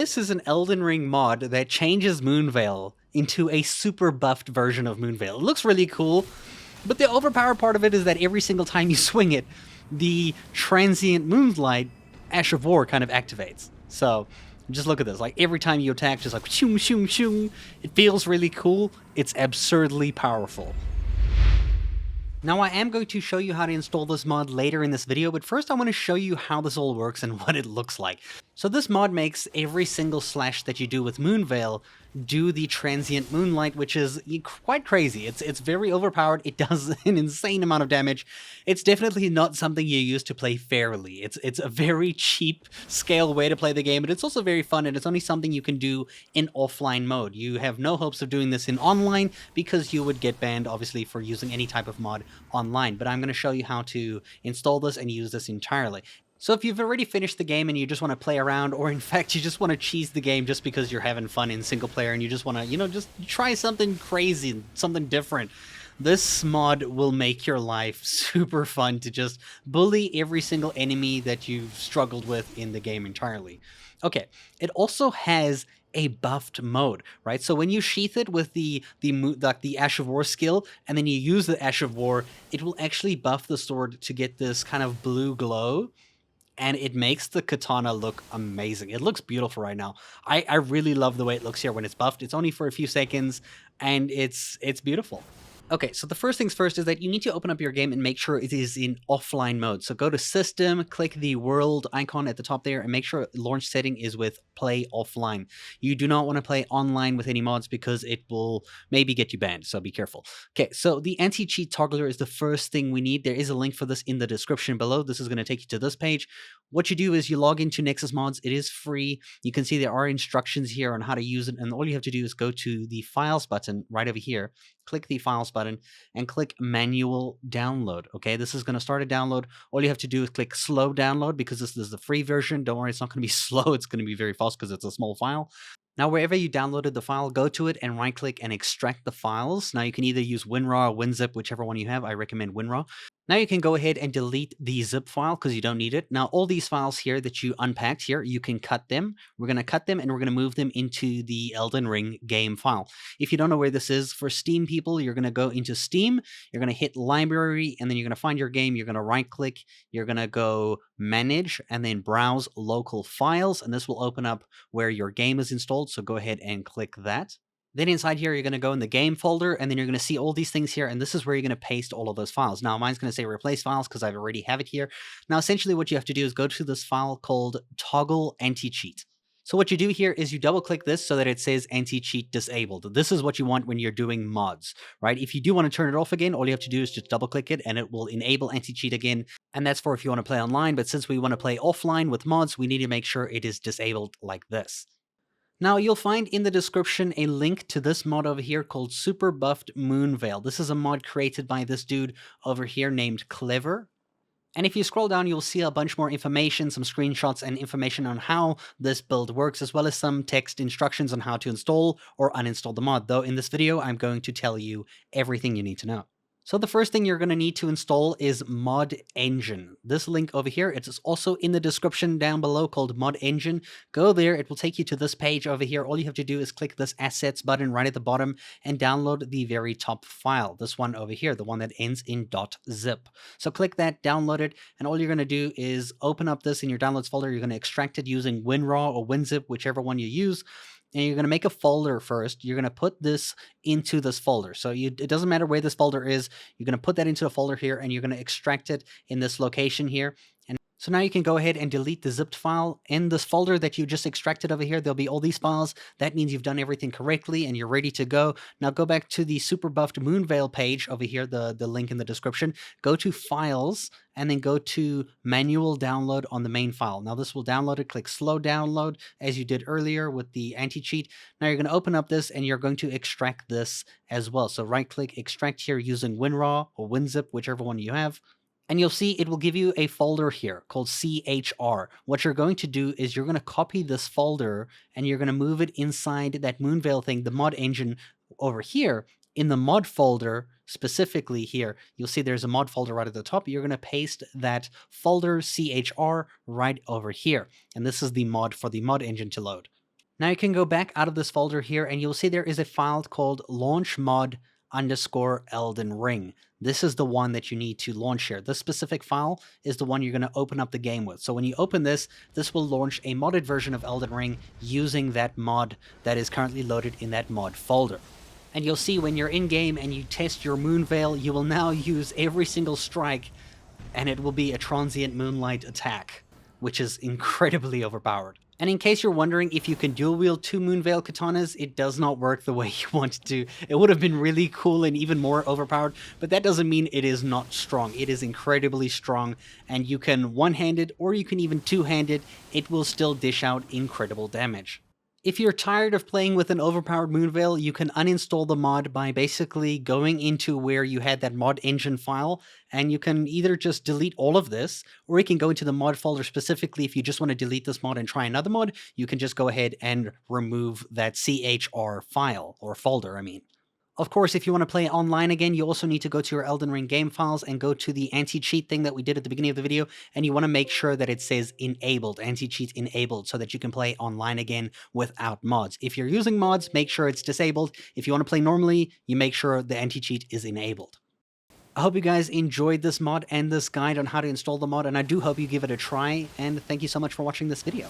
This is an Elden Ring mod that changes Moonveil into a super buffed version of Moonveil. It looks really cool, but the overpowered part of it is that every single time you swing it, the transient moonlight Ash of War kind of activates. So just look at this. Like every time you attack, just like shoom, shoom, shoom. It feels really cool. It's absurdly powerful. Now I am going to show you how to install this mod later in this video, but first I want to show you how this all works and what it looks like. So this mod makes every single slash that you do with Moonveil do the transient moonlight, which is quite crazy. It's very overpowered. It does an insane amount of damage. It's definitely not something you use to play fairly. It's a very cheap scale way to play the game, but it's also very fun, and it's only something you can do in offline mode. You have no hopes of doing this in online because you would get banned, obviously, for using any type of mod online. But I'm going to show you how to install this and use this entirely. So if you've already finished the game and you just want to play around, or in fact you just want to cheese the game just because you're having fun in single player and you just want to, just try something crazy, something different, this mod will make your life super fun to just bully every single enemy that you've struggled with in the game entirely. Okay, it also has a buffed mode, right? So when you sheath it with the Ash of War skill, and then you use the Ash of War, it will actually buff the sword to get this kind of blue glow, and it makes the katana look amazing. It looks beautiful right now. I really love the way it looks here when it's buffed. It's only for a few seconds, and it's beautiful. Okay, so the first things first is that you need to open up your game and make sure it is in offline mode. So go to System, click the world icon at the top there, and make sure launch setting is with play offline. You do not want to play online with any mods because it will maybe get you banned, so be careful. Okay, so the anti-cheat toggler is the first thing we need. There is a link for this in the description below. This is going to take you to this page. What you do is you log into Nexus Mods. It is free. You can see there are instructions here on how to use it, and all you have to do is go to the Files button right over here, click the Files button, and click Manual Download. Okay, this is going to start a download. All you have to do is click Slow Download because this is the free version. Don't worry, it's not going to be slow. It's going to be very fast because it's a small file. Now, wherever you downloaded the file, go to it and right-click and extract the files. Now, you can either use WinRAR or WinZip, whichever one you have. I recommend WinRAR. Now you can go ahead and delete the zip file because you don't need it. Now, all these files here that you unpacked here, you can cut them. We're going to cut them and we're going to move them into the Elden Ring game file. If you don't know where this is, for Steam people, you're going to go into Steam, you're going to hit Library, and then you're going to find your game. You're going to right-click, you're going to go Manage, and then Browse Local Files, and this will open up where your game is installed, so go ahead and click that. Then inside here, you're going to go in the game folder, and then you're going to see all these things here, and this is where you're going to paste all of those files. Now, mine's going to say replace files because I already have it here. Now, essentially what you have to do is go to this file called toggle anti-cheat. So what you do here is you double click this so that it says anti-cheat disabled. This is what you want when you're doing mods, right? If you do want to turn it off again, all you have to do is just double click it and it will enable anti-cheat again. And that's for if you want to play online, but since we want to play offline with mods, we need to make sure it is disabled like this. Now, you'll find in the description a link to this mod over here called Superbuffed Moonveil. This is a mod created by this dude over here named Clever. And if you scroll down, you'll see a bunch more information, some screenshots and information on how this build works, as well as some text instructions on how to install or uninstall the mod. Though in this video, I'm going to tell you everything you need to know. So the first thing you're going to need to install is Mod Engine. This link over here, it's also in the description down below called Mod Engine. Go there, it will take you to this page over here. All you have to do is click this Assets button right at the bottom and download the very top file. This one over here, the one that ends in .zip. So click that, download it, and all you're going to do is open up this in your downloads folder. You're going to extract it using WinRAR or WinZip, whichever one you use. And you're going to make a folder first. You're going to put this into this folder. So it doesn't matter where this folder is. You're going to put that into a folder here, and you're going to extract it in this location here. And so now you can go ahead and delete the zipped file. In this folder that you just extracted over here, there'll be all these files. That means you've done everything correctly and you're ready to go. Now go back to the Superbuffed Moonveil page over here, the link in the description. Go to Files, and then go to Manual Download on the main file. Now this will download it. Click Slow Download as you did earlier with the anti-cheat. Now you're going to open up this and you're going to extract this as well. So right-click, extract here using WinRAR or WinZip, whichever one you have. And you'll see it will give you a folder here called CHR. What you're going to do is you're going to copy this folder and you're going to move it inside that Moonveil thing, the mod engine over here. In the mod folder, specifically here, you'll see there's a mod folder right at the top. You're going to paste that folder CHR right over here. And this is the mod for the mod engine to load. Now you can go back out of this folder here and you'll see there is a file called launchmod_Elden Ring. This is the one that you need to launch here. This specific file is the one you're going to open up the game with. So when you open this, this will launch a modded version of Elden Ring using that mod that is currently loaded in that mod folder. And you'll see when you're in game and you test your Moonveil, you will now use every single strike and it will be a transient moonlight attack, which is incredibly overpowered. And in case you're wondering if you can dual wield 2 Moonveil katanas, it does not work the way you want it to. It would have been really cool and even more overpowered, but that doesn't mean it is not strong. It is incredibly strong, and you can one-handed or you can even two-handed. It will still dish out incredible damage. If you're tired of playing with an overpowered Moonveil, you can uninstall the mod by basically going into where you had that mod engine file, and you can either just delete all of this, or you can go into the mod folder specifically. If you just want to delete this mod and try another mod, you can just go ahead and remove that CHR file, or folder, I mean. Of course, if you want to play online again, you also need to go to your Elden Ring game files and go to the anti-cheat thing that we did at the beginning of the video, and you want to make sure that it says enabled, anti-cheat enabled, so that you can play online again without mods. If you're using mods, make sure it's disabled. If you want to play normally, you make sure the anti-cheat is enabled. I hope you guys enjoyed this mod and this guide on how to install the mod, and I do hope you give it a try, and thank you so much for watching this video.